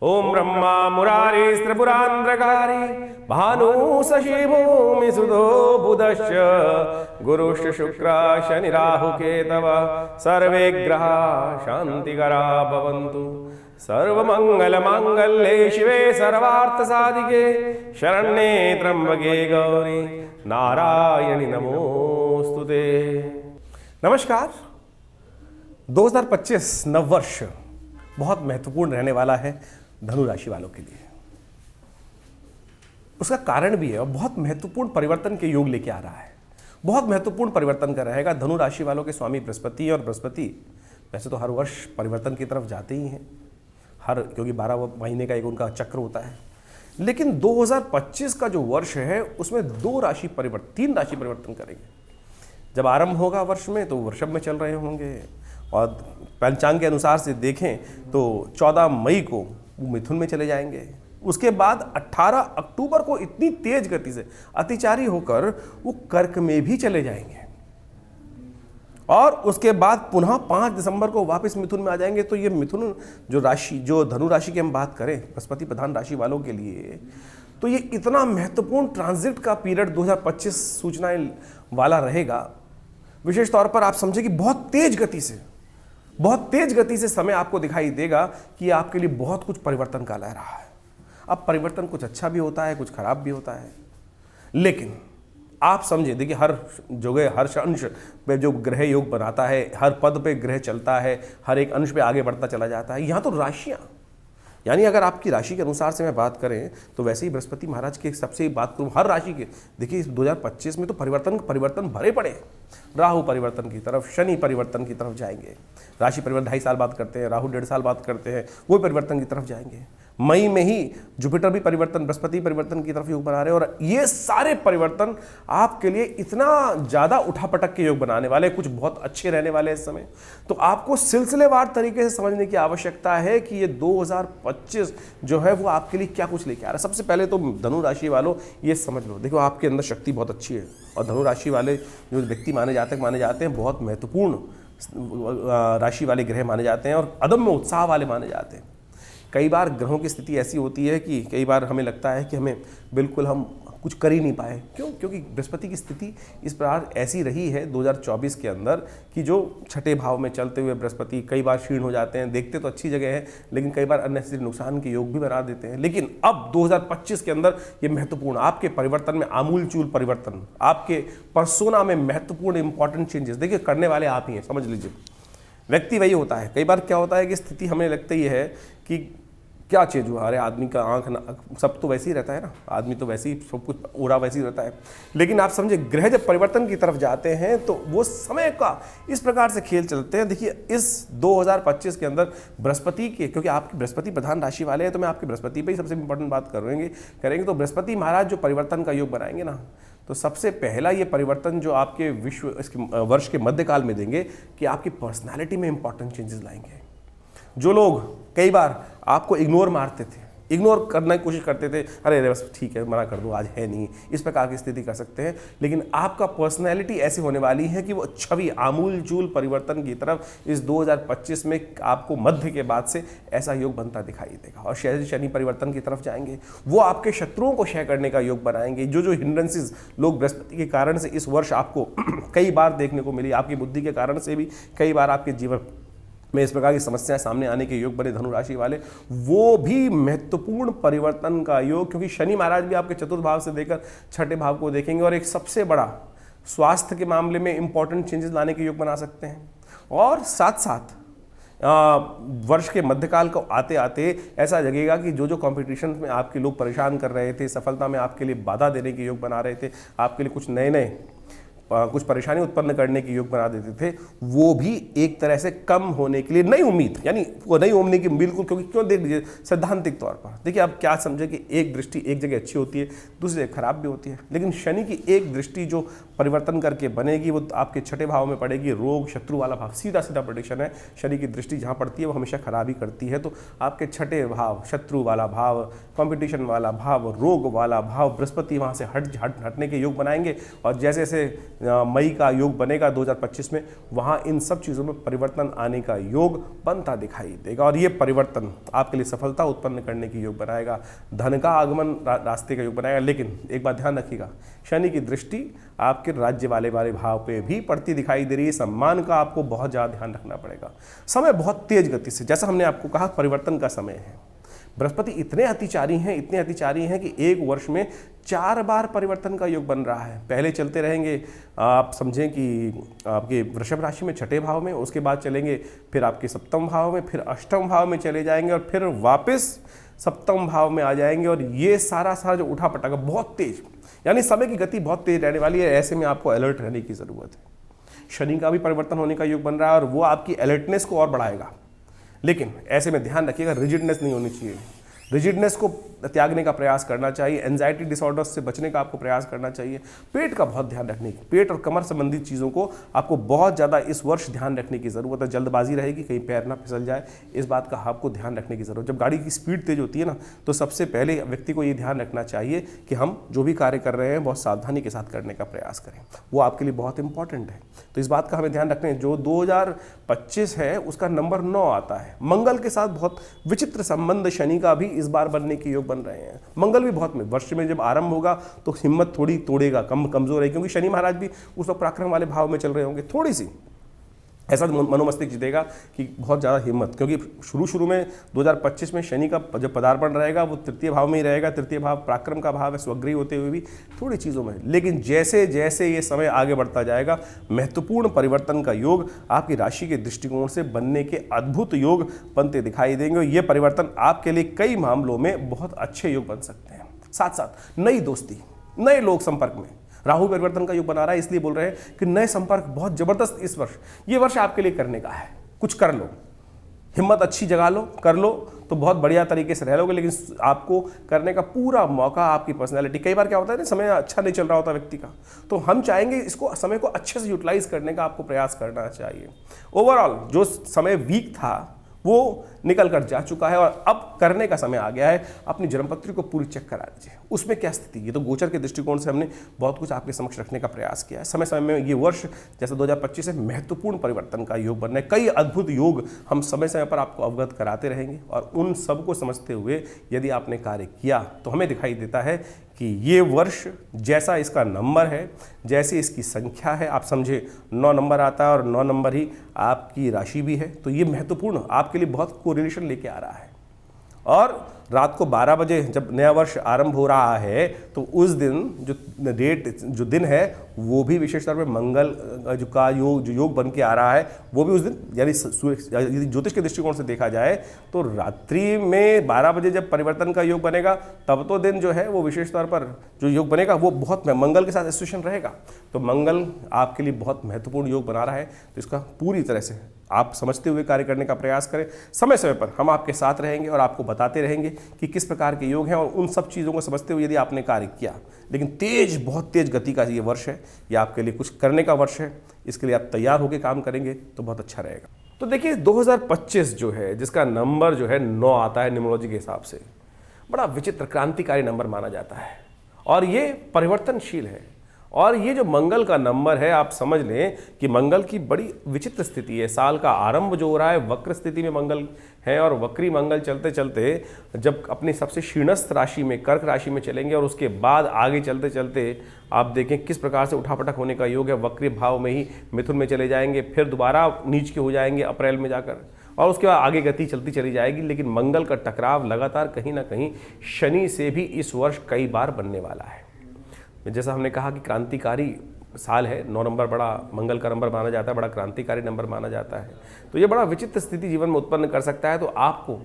ओम ब्रह्मा मुरारी त्रिपुरांध्रकारी भानु शशि भूमि सुधो बुधश्च गुरुश्च शुक्र शनि राहु केतव सर्वे ग्रहा शांतिकरा भवन्तु। सर्वमंगल मांगल्ये शिवे सर्वार्थ साधिके शरण्ये त्र्यंबके गौरी नारायणी नमोस्तुते। नमस्कार। 2025 नववर्ष बहुत महत्वपूर्ण रहने वाला है धनु राशि वालों के लिए। उसका कारण भी है और बहुत महत्वपूर्ण परिवर्तन के योग लेके आ रहा है। बहुत महत्वपूर्ण परिवर्तन का रहेगा। धनु राशि वालों के स्वामी बृहस्पति, और बृहस्पति वैसे तो हर वर्ष परिवर्तन की तरफ जाते ही हैं, क्योंकि 12 महीने का एक उनका चक्र होता है। लेकिन 2025 का जो वर्ष है उसमें 3 राशि परिवर्तन करेंगे। जब आरंभ होगा वर्ष में तो वृषभ में चल रहे होंगे, और पंचांग के अनुसार से देखें तो 14 मई को वो मिथुन में चले जाएंगे। उसके बाद 18 अक्टूबर को इतनी तेज गति से अतिचारी होकर वो कर्क में भी चले जाएंगे, और उसके बाद पुनः 5 दिसंबर को वापस मिथुन में आ जाएंगे। तो ये मिथुन जो धनु राशि की हम बात करें बृहस्पति प्रधान राशि वालों के लिए, तो ये इतना महत्वपूर्ण ट्रांजिट का पीरियड 2025 सूचनाएं वाला रहेगा। विशेष तौर पर आप समझे कि बहुत तेज गति से समय आपको दिखाई देगा कि आपके लिए बहुत कुछ परिवर्तन का ला रहा है। अब परिवर्तन कुछ अच्छा भी होता है, कुछ खराब भी होता है, लेकिन आप समझे, देखिए हर जगह हर अंश पे जो ग्रह योग बनाता है, हर पद पे ग्रह चलता है, हर एक अंश पे आगे बढ़ता चला जाता है। यहाँ तो राशियाँ, यानी अगर आपकी राशि के अनुसार से मैं बात करें तो वैसे ही बृहस्पति महाराज की सबसे बात करूं हर राशि के, देखिए इस 2025 में तो परिवर्तन भरे पड़े हैं। राहु परिवर्तन की तरफ, शनि परिवर्तन की तरफ जाएंगे। राशि परिवर्तन 2.5 साल बात करते हैं, राहु 1.5 साल बात करते हैं, वो परिवर्तन की तरफ जाएंगे। मई में ही जुपिटर भी परिवर्तन, बृहस्पति परिवर्तन की तरफ योग बना रहे हैं। और ये सारे परिवर्तन आपके लिए इतना ज़्यादा उठापटक के योग बनाने वाले, कुछ बहुत अच्छे रहने वाले इस समय। तो आपको सिलसिलेवार तरीके से समझने की आवश्यकता है कि ये 2025 जो है वो आपके लिए क्या कुछ लेके आ रहा है। सबसे पहले तो धनु राशि वालों ये समझ लो, देखो आपके अंदर शक्ति बहुत अच्छी है, और धनु राशि वाले जो व्यक्ति माने जाते हैं बहुत महत्वपूर्ण राशि वाले ग्रह माने जाते हैं, और अदम्य उत्साह वाले माने जाते हैं। कई बार ग्रहों की स्थिति ऐसी होती है कि कई बार हमें लगता है कि हम कुछ कर ही नहीं पाए। क्यों? क्योंकि बृहस्पति की स्थिति इस प्रकार ऐसी रही है 2024 के अंदर कि जो छठे भाव में चलते हुए बृहस्पति कई बार क्षीण हो जाते हैं। देखते तो अच्छी जगह है, लेकिन कई बार अननेसेसरी नुकसान के योग भी बना देते हैं। लेकिन अब 2025 के अंदर ये महत्वपूर्ण आपके परिवर्तन में आमूल-चूल परिवर्तन, आपके पर्सोना में महत्वपूर्ण इंपॉर्टेंट चेंजेस देखिए करने वाले आप ही हैं। समझ लीजिए, व्यक्ति वही होता है। कई बार क्या होता है कि स्थिति हमें लगता ही है कि क्या चेंज हुआ, अरे आदमी का आंख सब तो वैसे ही रहता है ना, आदमी तो वैसे ही सब कुछ ओरा वैसे ही रहता है। लेकिन आप समझे, ग्रह जब परिवर्तन की तरफ जाते हैं तो वो समय का इस प्रकार से खेल चलते हैं। देखिए इस 2025 के अंदर बृहस्पति के, क्योंकि आपकी बृहस्पति प्रधान राशि वाले हैं, तो मैं आपकी बृहस्पति पे ही सबसे इंपॉर्टेंट बात करेंगे। तो बृहस्पति महाराज जो परिवर्तन का योग बनाएंगे ना, तो सबसे पहला ये परिवर्तन जो आपके इसके वर्ष के मध्यकाल में देंगे कि आपकी पर्सनैलिटी में इंपॉर्टेंट चेंजेस लाएंगे। जो लोग कई बार आपको इग्नोर करने की कोशिश करते थे, अरे बस ठीक है मना कर दो, आज है नहीं, इस प्रकार की स्थिति कर सकते हैं। लेकिन आपका पर्सनैलिटी ऐसी होने वाली है कि वो छवि आमूल-चूल परिवर्तन की तरफ इस 2025 में आपको मध्य के बाद से ऐसा योग बनता दिखाई देगा। और शनि परिवर्तन की तरफ जाएंगे, वो आपके शत्रुओं को क्षय करने का योग बनाएंगे। जो हिंड्रेंसेस लोग बृहस्पति के कारण से इस वर्ष आपको कई बार देखने को मिली, आपकी बुद्धि के कारण से भी कई बार आपके जीवन में इस प्रकार की समस्याएं सामने आने के योग बने धनु राशि वाले, वो भी महत्वपूर्ण परिवर्तन का योग। क्योंकि शनि महाराज भी आपके चतुर्थ भाव से देकर छठे भाव को देखेंगे, और एक सबसे बड़ा स्वास्थ्य के मामले में इंपॉर्टेंट चेंजेस लाने के योग बना सकते हैं। और साथ साथ वर्ष के मध्यकाल को आते आते ऐसा लगेगा कि जो कंपटीशन में आपके लोग परेशान कर रहे थे, सफलता में आपके लिए बाधा देने के योग बना रहे थे, आपके लिए कुछ नए कुछ परेशानी उत्पन्न करने की योग बना देते थे, वो भी एक तरह से कम होने के लिए नई उम्मीद, यानी वो नई उम्मीद की बिल्कुल, क्योंकि क्यों देख लीजिए सैद्धांतिक तौर पर देखिए आप क्या समझे कि एक दृष्टि एक जगह अच्छी होती है, दूसरी जगह खराब भी होती है। लेकिन शनि की एक दृष्टि जो परिवर्तन करके बनेगी वो आपके छठे भाव में पड़ेगी, रोग शत्रु वाला भाव। सीधा प्रेडिक्शन है, शनि की दृष्टि जहाँ पड़ती है वो हमेशा खराब ही करती है। तो आपके छठे भाव, शत्रु वाला भाव, कॉम्पिटिशन वाला भाव, रोग वाला भाव, बृहस्पति वहाँ से हटने के योग बनाएंगे। और जैसे जैसे मई का योग बनेगा 2025 में, वहाँ इन सब चीज़ों में परिवर्तन आने का योग बनता दिखाई देगा और ये परिवर्तन आपके लिए सफलता उत्पन्न करने की योग बनाएगा, धन का आगमन रास्ते का योग बनाएगा। लेकिन एक बात ध्यान रखिएगा, शनि की दृष्टि आपके राज्य वाले भाव पे भी पड़ती दिखाई दे रही है। सम्मान का आपको बहुत ज़्यादा ध्यान रखना पड़ेगा। समय बहुत तेज गति से, जैसा हमने आपको कहा, परिवर्तन का समय है। बृहस्पति इतने अतिचारी हैं कि एक वर्ष में 4 बार परिवर्तन का योग बन रहा है। पहले चलते रहेंगे, आप समझें कि आपके वृषभ राशि में 6ठे भाव में, उसके बाद चलेंगे फिर आपके 7वें भाव में, फिर 8वें भाव में चले जाएंगे और फिर वापस 7वें भाव में आ जाएंगे। और ये सारा जो उठा पटाखा बहुत तेज, यानी समय की गति बहुत तेज रहने वाली है। ऐसे में आपको अलर्ट रहने की ज़रूरत है। शनि का भी परिवर्तन होने का योग बन रहा है और वो आपकी अलर्टनेस को और बढ़ाएगा। लेकिन ऐसे में ध्यान रखिएगा, रिजिडनेस नहीं होनी चाहिए। रिजिडनेस को त्यागने का प्रयास करना चाहिए। एंजाइटी डिसऑर्डर्स से बचने का आपको प्रयास करना चाहिए। पेट का बहुत ध्यान रखने की, पेट और कमर संबंधित चीज़ों को आपको बहुत ज़्यादा इस वर्ष ध्यान रखने की ज़रूरत है। जल्दबाजी रहेगी, कहीं पैर ना फिसल जाए, इस बात का आपको ध्यान रखने की ज़रूरत। जब गाड़ी की स्पीड तेज होती है ना, तो सबसे पहले व्यक्ति को ये ध्यान रखना चाहिए कि हम जो भी कार्य कर रहे हैं बहुत सावधानी के साथ करने का प्रयास करें। वो आपके लिए बहुत इंपॉर्टेंट है। तो इस बात का हमें ध्यान रखना है। जो 2025 है उसका नंबर 9 आता है। मंगल के साथ बहुत विचित्र संबंध शनि का भी इस बार बनने के योग बन रहे हैं। मंगल भी बहुत में वर्ष में जब आरंभ होगा तो हिम्मत थोड़ी तोड़ेगा, कमजोर है, क्योंकि शनि महाराज भी उस वक्त पराक्रम वाले भाव में चल रहे होंगे। थोड़ी सी ऐसा मनोमस्तिष्क जीतेगा कि बहुत ज़्यादा हिम्मत, क्योंकि शुरू में 2025 में शनि का जब पदार्पण रहेगा वो 3य भाव में ही रहेगा। 3य भाव पराक्रम का भाव है, स्वगृही होते हुए भी थोड़ी चीज़ों में। लेकिन जैसे जैसे ये समय आगे बढ़ता जाएगा, महत्वपूर्ण परिवर्तन का योग आपकी राशि के दृष्टिकोण से बनने के अद्भुत योग बनते दिखाई देंगे। ये परिवर्तन आपके लिए कई मामलों में बहुत अच्छे योग बन सकते हैं। साथ साथ नई दोस्ती, नए लोग संपर्क में, राहु परिवर्तन का योग बना रहा है, इसलिए बोल रहे हैं कि नए संपर्क बहुत जबरदस्त इस वर्ष, ये वर्ष आपके लिए करने का है। कुछ कर लो, हिम्मत अच्छी जगा लो, कर लो तो बहुत बढ़िया तरीके से रह लोगे। लेकिन आपको करने का पूरा मौका आपकी पर्सनैलिटी, कई बार क्या होता है ना, समय अच्छा नहीं चल रहा होता व्यक्ति का, तो हम चाहेंगे इसको समय को अच्छे से यूटिलाइज करने का आपको प्रयास करना चाहिए। ओवरऑल जो समय वीक था वो निकल कर जा चुका है और अब करने का समय आ गया है। अपनी जन्मपत्री को पूरी चेक करा लीजिए, उसमें क्या स्थिति। ये तो गोचर के दृष्टिकोण से हमने बहुत कुछ आपके समक्ष रखने का प्रयास किया है। समय समय में ये वर्ष जैसे 2025 है, महत्वपूर्ण परिवर्तन का योग बनना है। कई अद्भुत योग हम समय समय पर आपको अवगत कराते रहेंगे और उन सबको समझते हुए यदि आपने कार्य किया तो हमें दिखाई देता है कि ये वर्ष जैसा इसका नंबर है, जैसे इसकी संख्या है, आप समझे 9 नंबर आता है और 9 नंबर ही आपकी राशि भी है, तो ये महत्वपूर्ण आपके लिए बहुत कोरिलेशन लेके आ रहा है। और रात को 12 बजे जब नया वर्ष आरंभ हो रहा है तो उस दिन जो दिन है वो भी विशेष तौर पर मंगल जो योग बन के आ रहा है वो भी उस दिन, यानी ज्योतिष के दृष्टिकोण से देखा जाए तो रात्रि में 12 बजे जब परिवर्तन का योग बनेगा तब तो दिन जो है वो विशेष तौर पर जो योग बनेगा वो बहुत मंगल के साथ एसोसिएशन रहेगा। तो मंगल आपके लिए बहुत महत्वपूर्ण योग बना रहा है, तो इसका पूरी तरह से आप समझते हुए कार्य करने का प्रयास करें। समय समय पर हम आपके साथ रहेंगे और आपको बताते रहेंगे कि किस प्रकार के योग हैं, और उन सब चीज़ों को समझते हुए यदि आपने कार्य किया। लेकिन बहुत तेज गति का ये वर्ष है, ये आपके लिए कुछ करने का वर्ष है, इसके लिए आप तैयार होकर काम करेंगे तो बहुत अच्छा रहेगा। तो देखिए 2025 जो है, जिसका नंबर जो है 9 आता है न्यूमरोलॉजी के हिसाब से, बड़ा विचित्र क्रांतिकारी नंबर माना जाता है और ये परिवर्तनशील है। और ये जो मंगल का नंबर है, आप समझ लें कि मंगल की बड़ी विचित्र स्थिति है। साल का आरंभ जो हो रहा है वक्र स्थिति में मंगल है, और वक्री मंगल चलते चलते जब अपनी सबसे क्षीणस्थ राशि में, कर्क राशि में चलेंगे, और उसके बाद आगे चलते चलते आप देखें किस प्रकार से उठापटक होने का योग है। वक्री भाव में ही मिथुन में चले जाएंगे, फिर दोबारा नीच के हो जाएंगे अप्रैल में जाकर, और उसके बाद आगे गति चलती चली जाएगी। लेकिन मंगल का टकराव लगातार कहीं ना कहीं शनि से भी इस वर्ष कई बार बनने वाला है। जैसा हमने कहा कि क्रांतिकारी साल है, 9 नंबर बड़ा मंगल का नंबर माना जाता है, बड़ा क्रांतिकारी नंबर माना जाता है। तो ये बड़ा विचित्र स्थिति जीवन में उत्पन्न कर सकता है। तो आपको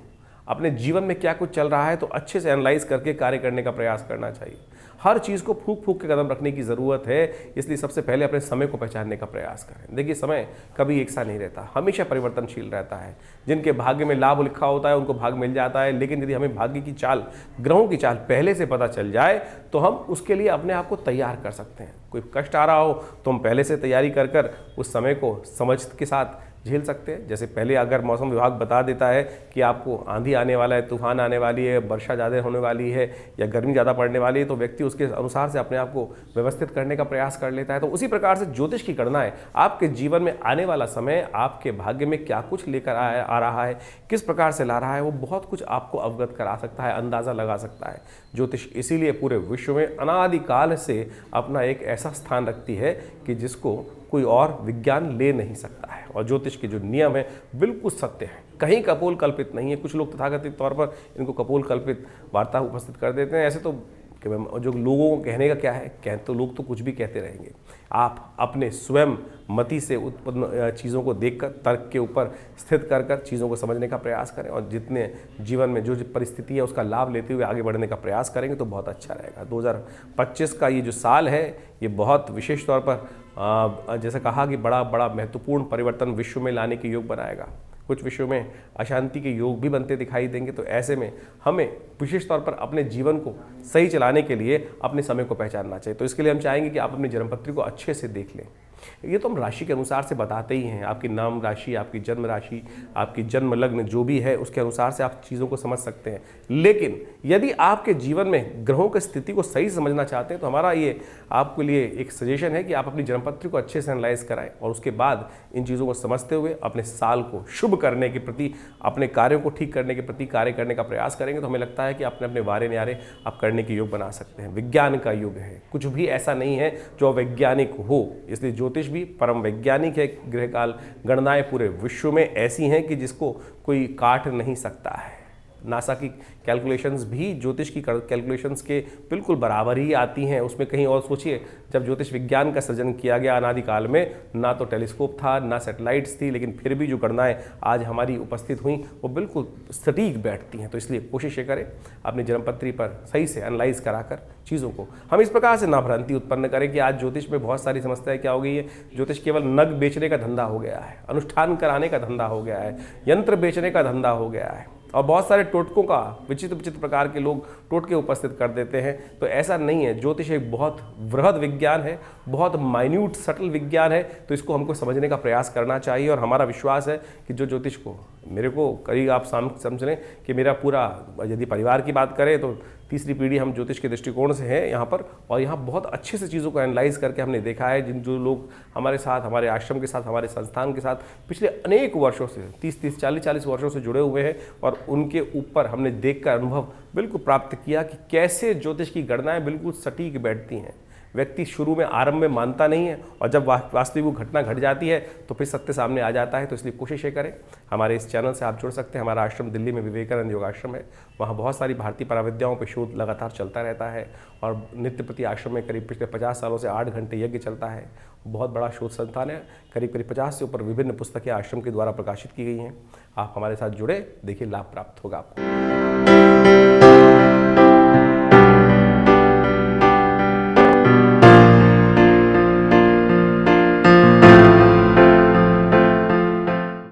अपने जीवन में क्या कुछ चल रहा है तो अच्छे से एनालाइज करके कार्य करने का प्रयास करना चाहिए। हर चीज़ को फूंक फूंक के कदम रखने की ज़रूरत है, इसलिए सबसे पहले अपने समय को पहचानने का प्रयास करें। देखिए समय कभी एक सा नहीं रहता, हमेशा परिवर्तनशील रहता है। जिनके भाग्य में लाभ लिखा होता है उनको भाग मिल जाता है, लेकिन यदि हमें भाग्य की चाल, ग्रहों की चाल पहले से पता चल जाए तो हम उसके लिए अपने आप को तैयार कर सकते हैं। कोई कष्ट आ रहा हो तो हम पहले से तैयारी कर उस समय को समझ के साथ झेल सकते हैं। जैसे पहले अगर मौसम विभाग बता देता है कि आपको आंधी आने वाला है, तूफान आने वाली है, वर्षा ज़्यादा होने वाली है या गर्मी ज़्यादा पड़ने वाली है, तो व्यक्ति उसके अनुसार से अपने आप को व्यवस्थित करने का प्रयास कर लेता है। तो उसी प्रकार से ज्योतिष की गणनाएं आपके जीवन में आने वाला समय आपके भाग्य में क्या कुछ लेकर आ रहा है, किस प्रकार से ला रहा है, वो बहुत कुछ आपको अवगत करा सकता है, अंदाज़ा लगा सकता है। ज्योतिष इसीलिए पूरे विश्व में अनादिकाल से अपना एक ऐसा स्थान रखती है कि जिसको कोई और विज्ञान ले नहीं सकता है। और ज्योतिष के जो नियम है बिल्कुल सत्य है, कहीं कपोल कल्पित नहीं है। कुछ लोग तथाकथित तौर पर इनको कपोल कल्पित वार्ता उपस्थित कर देते हैं। ऐसे तो जो लोगों को कहने का क्या है, तो लोग तो कुछ भी कहते रहेंगे। आप अपने स्वयं मति से उत्पन्न चीज़ों को देखकर, तर्क के ऊपर स्थित कर चीज़ों को समझने का प्रयास करें और जितने जीवन में जो परिस्थिति है उसका लाभ लेते हुए आगे बढ़ने का प्रयास करेंगे तो बहुत अच्छा रहेगा। 2025 का ये जो साल है ये बहुत विशेष तौर पर जैसे कहा कि बड़ा महत्वपूर्ण परिवर्तन विश्व में लाने के योग बनाएगा। कुछ विषयों में अशांति के योग भी बनते दिखाई देंगे। तो ऐसे में हमें विशेष तौर पर अपने जीवन को सही चलाने के लिए अपने समय को पहचानना चाहिए। तो इसके लिए हम चाहेंगे कि आप अपनी जन्मपत्री को अच्छे से देख लें। ये तो हम राशि के अनुसार से बताते ही हैं, आपकी नाम राशि, आपकी जन्म राशि, आपकी जन्म लग्न जो भी है उसके अनुसार से आप चीज़ों को समझ सकते हैं। लेकिन यदि आपके जीवन में ग्रहों की स्थिति को सही समझना चाहते हैं तो हमारा ये आपके लिए एक सजेशन है कि आप अपनी जन्मपत्री को अच्छे से एनालाइज कराएं और उसके बाद इन चीज़ों को समझते हुए अपने साल को शुभ करने के प्रति, अपने कार्यों को ठीक करने के प्रति कार्य करने का प्रयास करेंगे तो हमें लगता है कि अपने अपने वारे न्यारे आप करने के योग बना सकते हैं। विज्ञान का युग है, कुछ भी ऐसा नहीं है जो वैज्ञानिक हो, इसलिए ज्योतिष भी परम वैज्ञानिक है। ग्रहकाल गणनाएं पूरे विश्व में ऐसी हैं कि जिसको कोई काट नहीं सकता है। नासा की कैलकुलेशंस भी ज्योतिष की कैलकुलेशंस के बिल्कुल बराबर ही आती हैं। उसमें कहीं और सोचिए, जब ज्योतिष विज्ञान का सृजन किया गया अनादिकाल में, ना तो टेलीस्कोप था ना सैटेलाइट्स थी, लेकिन फिर भी जो गणनाएं आज हमारी उपस्थित हुई वो बिल्कुल सटीक बैठती हैं। तो इसलिए कोशिश ये करें अपनी जन्मपत्री पर सही से एनालाइज कराकर चीज़ों को हम इस प्रकार से ना भ्रांति उत्पन्न करें कि आज ज्योतिष में बहुत सारी समस्याएं क्या हो गई है। ज्योतिष केवल नग बेचने का धंधा हो गया है, अनुष्ठान कराने का धंधा हो गया है, यंत्र बेचने का धंधा हो गया है और बहुत सारे टोटकों का विचित्र प्रकार के लोग टोटके उपस्थित कर देते हैं। तो ऐसा नहीं है। ज्योतिष एक बहुत वृहद विज्ञान है, बहुत माइन्यूट सटल विज्ञान है। तो इसको हमको समझने का प्रयास करना चाहिए और हमारा विश्वास है कि जो ज्योतिष को मेरे को करीब आप समझ लें कि मेरा पूरा, यदि परिवार की बात करें तो तीसरी पीढ़ी हम ज्योतिष के दृष्टिकोण से है यहाँ पर, और यहाँ बहुत अच्छे से चीज़ों को एनालाइज करके हमने देखा है। जो लोग हमारे साथ, हमारे आश्रम के साथ, हमारे संस्थान के साथ पिछले अनेक वर्षों से 30 40 वर्षों से जुड़े हुए हैं और उनके ऊपर हमने देखकर अनुभव बिल्कुल प्राप्त किया कि कैसे ज्योतिष की गणनाएं बिल्कुल सटीक बैठती हैं। व्यक्ति शुरू में आरंभ में मानता नहीं है और जब वास्तविक वो घटना घट जाती है तो फिर सत्य सामने आ जाता है। तो इसलिए कोशिश ये करें, हमारे इस चैनल से आप जुड़ सकते हैं। हमारा आश्रम दिल्ली में विवेकानंद योगाश्रम है, वहाँ बहुत सारी भारतीय पराविद्याओं पर शोध लगातार चलता रहता है और नित्य प्रति आश्रम में करीब पिछले 50 सालों से 8 घंटे यज्ञ चलता है। बहुत बड़ा शोध संस्थान है, करीब 50 से ऊपर विभिन्न पुस्तकें आश्रम के द्वारा प्रकाशित की गई हैं। आप हमारे साथ जुड़े, देखिए लाभ प्राप्त होगा आपको।